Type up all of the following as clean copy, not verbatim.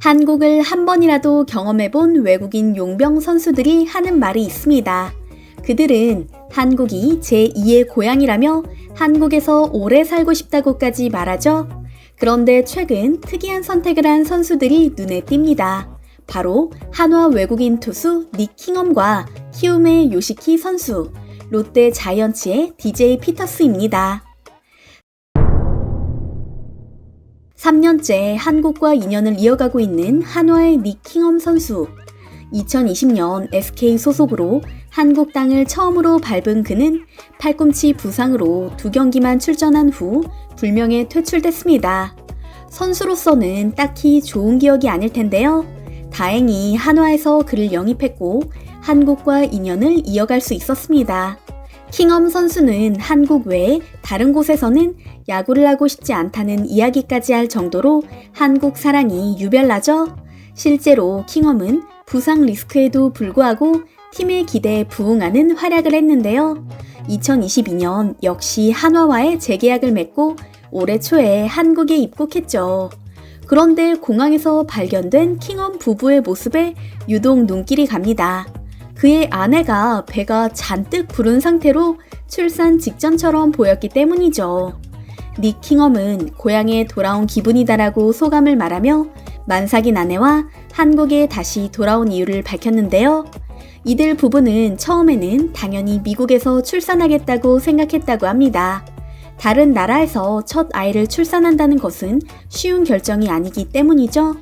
한국을 한 번이라도 경험해본 외국인 용병 선수들이 하는 말이 있습니다. 그들은 한국이 제2의 고향이라며 한국에서 오래 살고 싶다고까지 말하죠. 그런데 최근 특이한 선택을 한 선수들이 눈에 띕니다. 바로 한화 외국인 투수 닉 킹엄과 키움의 요시키 선수, 롯데 자이언츠의 DJ 피터스입니다. 3년째 한국과 인연을 이어가고 있는 한화의 닉 킹엄 선수. 2020년 SK 소속으로 한국 땅을 처음으로 밟은 그는 팔꿈치 부상으로 2경기만 출전한 후 불명예 퇴출됐습니다. 선수로서는 딱히 좋은 기억이 아닐 텐데요. 다행히 한화에서 그를 영입했고 한국과 인연을 이어갈 수 있었습니다. 킹엄 선수는 한국 외에 다른 곳에서는 야구를 하고 싶지 않다는 이야기까지 할 정도로 한국 사랑이 유별나죠. 실제로 킹엄은 부상 리스크에도 불구하고 팀의 기대에 부응하는 활약을 했는데요. 2022년 역시 한화와의 재계약을 맺고 올해 초에 한국에 입국했죠. 그런데 공항에서 발견된 킹엄 부부의 모습에 유독 눈길이 갑니다. 그의 아내가 배가 잔뜩 부른 상태로 출산 직전처럼 보였기 때문이죠. 닉 킹엄은 고향에 돌아온 기분이다라고 소감을 말하며 만삭인 아내와 한국에 다시 돌아온 이유를 밝혔는데요. 이들 부부는 처음에는 당연히 미국에서 출산하겠다고 생각했다고 합니다. 다른 나라에서 첫 아이를 출산한다는 것은 쉬운 결정이 아니기 때문이죠.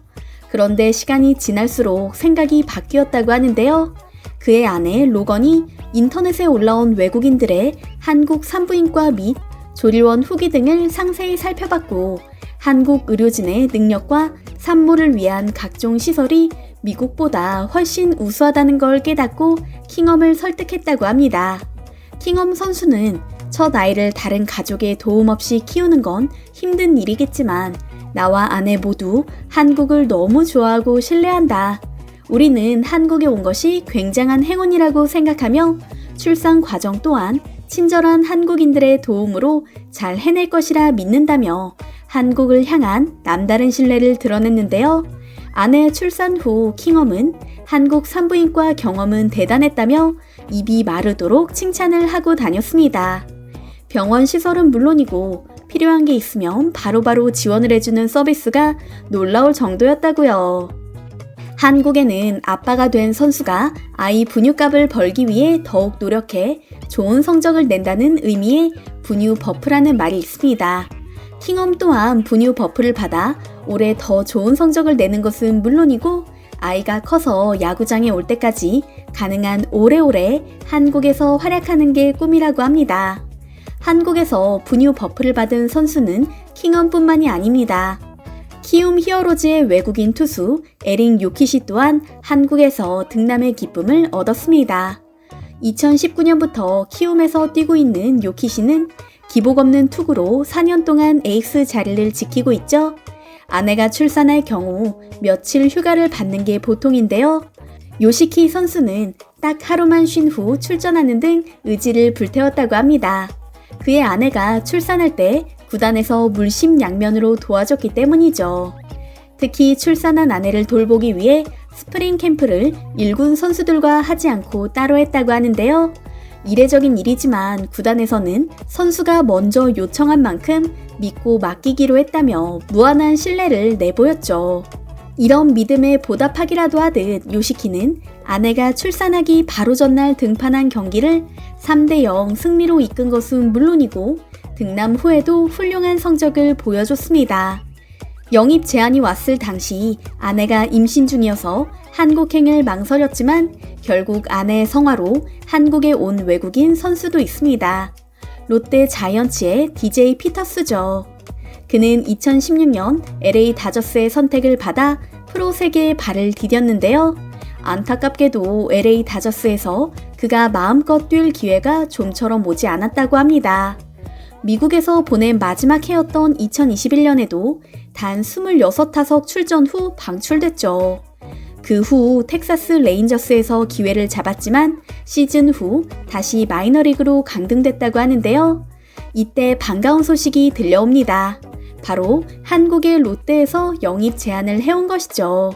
그런데 시간이 지날수록 생각이 바뀌었다고 하는데요. 그의 아내 로건이 인터넷에 올라온 외국인들의 한국 산부인과 및 조리원 후기 등을 상세히 살펴봤고 한국 의료진의 능력과 산모를 위한 각종 시설이 미국보다 훨씬 우수하다는 걸 깨닫고 킹엄을 설득했다고 합니다. 킹엄 선수는 첫 아이를 다른 가족의 도움 없이 키우는 건 힘든 일이겠지만 나와 아내 모두 한국을 너무 좋아하고 신뢰한다. 우리는 한국에 온 것이 굉장한 행운이라고 생각하며 출산 과정 또한 친절한 한국인들의 도움으로 잘 해낼 것이라 믿는다며 한국을 향한 남다른 신뢰를 드러냈는데요. 아내 출산 후 킹엄은 한국 산부인과 경험은 대단했다며 입이 마르도록 칭찬을 하고 다녔습니다. 병원 시설은 물론이고 필요한 게 있으면 바로바로 지원을 해주는 서비스가 놀라울 정도였다고요. 한국에는 아빠가 된 선수가 아이 분유값을 벌기 위해 더욱 노력해 좋은 성적을 낸다는 의미의 분유 버프라는 말이 있습니다. 킹엄 또한 분유 버프를 받아 올해 더 좋은 성적을 내는 것은 물론이고 아이가 커서 야구장에 올 때까지 가능한 오래오래 한국에서 활약하는 게 꿈이라고 합니다. 한국에서 분유 버프를 받은 선수는 킹엄뿐만이 아닙니다. 키움 히어로즈의 외국인 투수 에릭 요키시 또한 한국에서 득남의 기쁨을 얻었습니다. 2019년부터 키움에서 뛰고 있는 요키시는 기복 없는 투구로 4년 동안 에이스 자리를 지키고 있죠. 아내가 출산할 경우 며칠 휴가를 받는 게 보통인데요. 요시키 선수는 딱 하루만 쉰 후 출전하는 등 의지를 불태웠다고 합니다. 그의 아내가 출산할 때 구단에서 물심양면으로 도와줬기 때문이죠. 특히 출산한 아내를 돌보기 위해 스프링 캠프를 1군 선수들과 하지 않고 따로 했다고 하는데요. 이례적인 일이지만 구단에서는 선수가 먼저 요청한 만큼 믿고 맡기기로 했다며 무한한 신뢰를 내보였죠. 이런 믿음에 보답하기라도 하듯 요시키는 아내가 출산하기 바로 전날 등판한 경기를 3대0 승리로 이끈 것은 물론이고 득남 후에도 훌륭한 성적을 보여줬습니다. 영입 제안이 왔을 당시 아내가 임신 중이어서 한국행을 망설였지만 결국 아내의 성화로 한국에 온 외국인 선수도 있습니다. 롯데 자이언츠의 DJ 피터스죠. 그는 2016년 LA 다저스의 선택을 받아 프로 세계에 발을 디뎠는데요. 안타깝게도 LA 다저스에서 그가 마음껏 뛸 기회가 좀처럼 오지 않았다고 합니다. 미국에서 보낸 마지막 해였던 2021년에도 단 26타석 출전 후 방출됐죠. 그 후 텍사스 레인저스에서 기회를 잡았지만 시즌 후 다시 마이너리그로 강등됐다고 하는데요. 이때 반가운 소식이 들려옵니다. 바로 한국의 롯데에서 영입 제안을 해온 것이죠.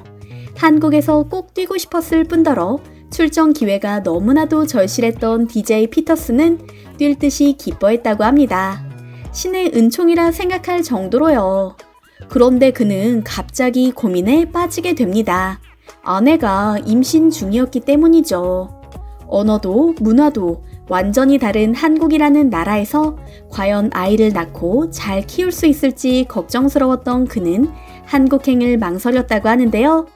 한국에서 꼭 뛰고 싶었을 뿐더러 출전 기회가 너무나도 절실했던 DJ 피터스는 뛸 듯이 기뻐했다고 합니다. 신의 은총이라 생각할 정도로요. 그런데 그는 갑자기 고민에 빠지게 됩니다. 아내가 임신 중이었기 때문이죠. 언어도 문화도 완전히 다른 한국이라는 나라에서 과연 아이를 낳고 잘 키울 수 있을지 걱정스러웠던 그는 한국행을 망설였다고 하는데요.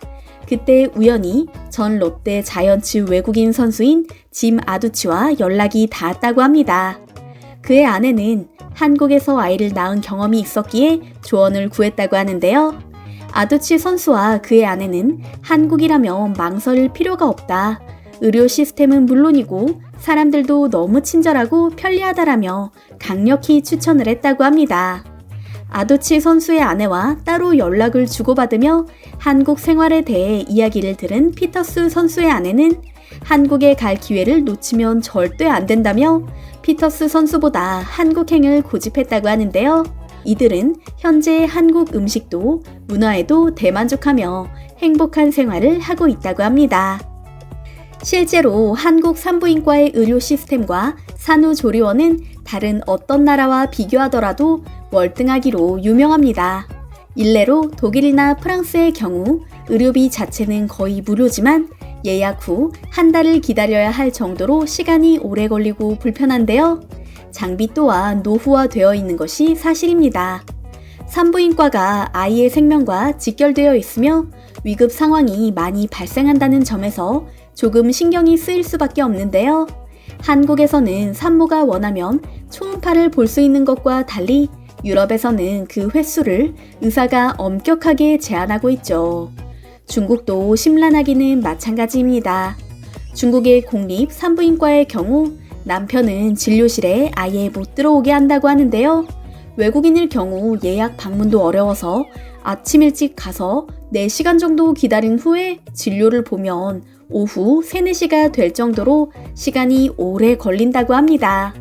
그때 우연히 전 롯데 자이언츠 외국인 선수인 짐 아두치와 연락이 닿았다고 합니다. 그의 아내는 한국에서 아이를 낳은 경험이 있었기에 조언을 구했다고 하는데요. 아두치 선수와 그의 아내는 한국이라면 망설일 필요가 없다. 의료 시스템은 물론이고 사람들도 너무 친절하고 편리하다라며 강력히 추천을 했다고 합니다. 아두치 선수의 아내와 따로 연락을 주고받으며 한국 생활에 대해 이야기를 들은 피터스 선수의 아내는 한국에 갈 기회를 놓치면 절대 안 된다며 피터스 선수보다 한국행을 고집했다고 하는데요. 이들은 현재 한국 음식도 문화에도 대만족하며 행복한 생활을 하고 있다고 합니다. 실제로 한국 산부인과의 의료 시스템과 산후조리원은 다른 어떤 나라와 비교하더라도 월등하기로 유명합니다. 일례로 독일이나 프랑스의 경우 의료비 자체는 거의 무료지만 예약 후 한 달을 기다려야 할 정도로 시간이 오래 걸리고 불편한데요. 장비 또한 노후화되어 있는 것이 사실입니다. 산부인과가 아이의 생명과 직결되어 있으며 위급 상황이 많이 발생한다는 점에서 조금 신경이 쓰일 수밖에 없는데요. 한국에서는 산모가 원하면 초음파를 볼 수 있는 것과 달리 유럽에서는 그 횟수를 의사가 엄격하게 제한하고 있죠. 중국도 심란하기는 마찬가지입니다. 중국의 공립 산부인과의 경우 남편은 진료실에 아예 못 들어오게 한다고 하는데요. 외국인일 경우 예약 방문도 어려워서 아침 일찍 가서 4시간 정도 기다린 후에 진료를 보면 오후 3, 4시가 될 정도로 시간이 오래 걸린다고 합니다.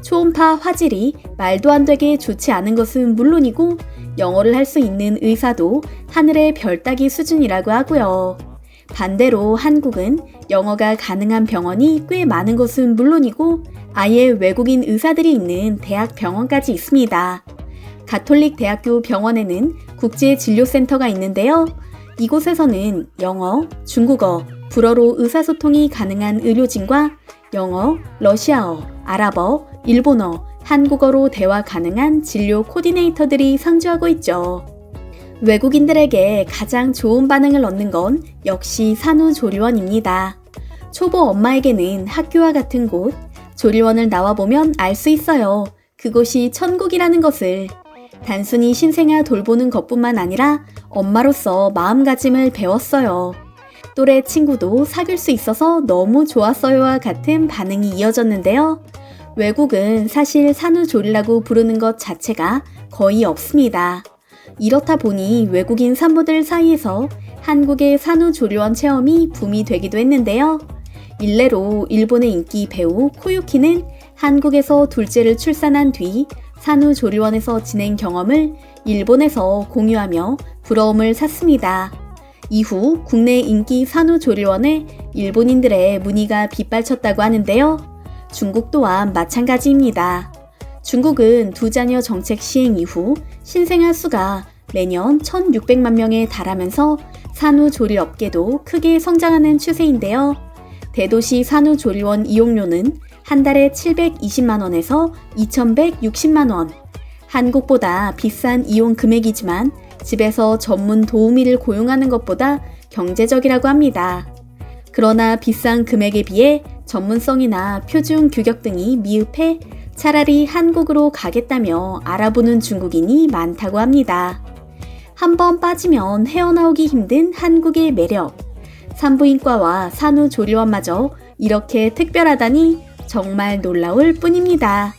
초음파 화질이 말도 안 되게 좋지 않은 것은 물론이고 영어를 할 수 있는 의사도 하늘의 별 따기 수준이라고 하고요. 반대로 한국은 영어가 가능한 병원이 꽤 많은 것은 물론이고 아예 외국인 의사들이 있는 대학 병원까지 있습니다. 가톨릭 대학교 병원에는 국제진료센터가 있는데요. 이곳에서는 영어, 중국어, 불어로 의사소통이 가능한 의료진과 영어, 러시아어, 아랍어, 일본어, 한국어로 대화 가능한 진료 코디네이터들이 상주하고 있죠. 외국인들에게 가장 좋은 반응을 얻는 건 역시 산후조리원입니다. 초보 엄마에게는 학교와 같은 곳, 조리원을 나와보면 알 수 있어요. 그곳이 천국이라는 것을. 단순히 신생아 돌보는 것뿐만 아니라 엄마로서 마음가짐을 배웠어요. 또래 친구도 사귈 수 있어서 너무 좋았어요와 같은 반응이 이어졌는데요. 외국은 사실 산후조리라고 부르는 것 자체가 거의 없습니다. 이렇다 보니 외국인 산모들 사이에서 한국의 산후조리원 체험이 붐이 되기도 했는데요. 일례로 일본의 인기 배우 코유키는 한국에서 둘째를 출산한 뒤 산후조리원에서 지낸 경험을 일본에서 공유하며 부러움을 샀습니다. 이후 국내 인기 산후조리원에 일본인들의 문의가 빗발쳤다고 하는데요. 중국 또한 마찬가지입니다. 중국은 두 자녀 정책 시행 이후 신생아 수가 매년 1,600만 명에 달하면서 산후조리 업계도 크게 성장하는 추세인데요. 대도시 산후조리원 이용료는 한 달에 720만 원에서 2,160만 원. 한국보다 비싼 이용 금액이지만 집에서 전문 도우미를 고용하는 것보다 경제적이라고 합니다. 그러나 비싼 금액에 비해 전문성이나 표준 규격 등이 미흡해 차라리 한국으로 가겠다며 알아보는 중국인이 많다고 합니다. 한번 빠지면 헤어나오기 힘든 한국의 매력. 산부인과와 산후조리원마저 이렇게 특별하다니 정말 놀라울 뿐입니다.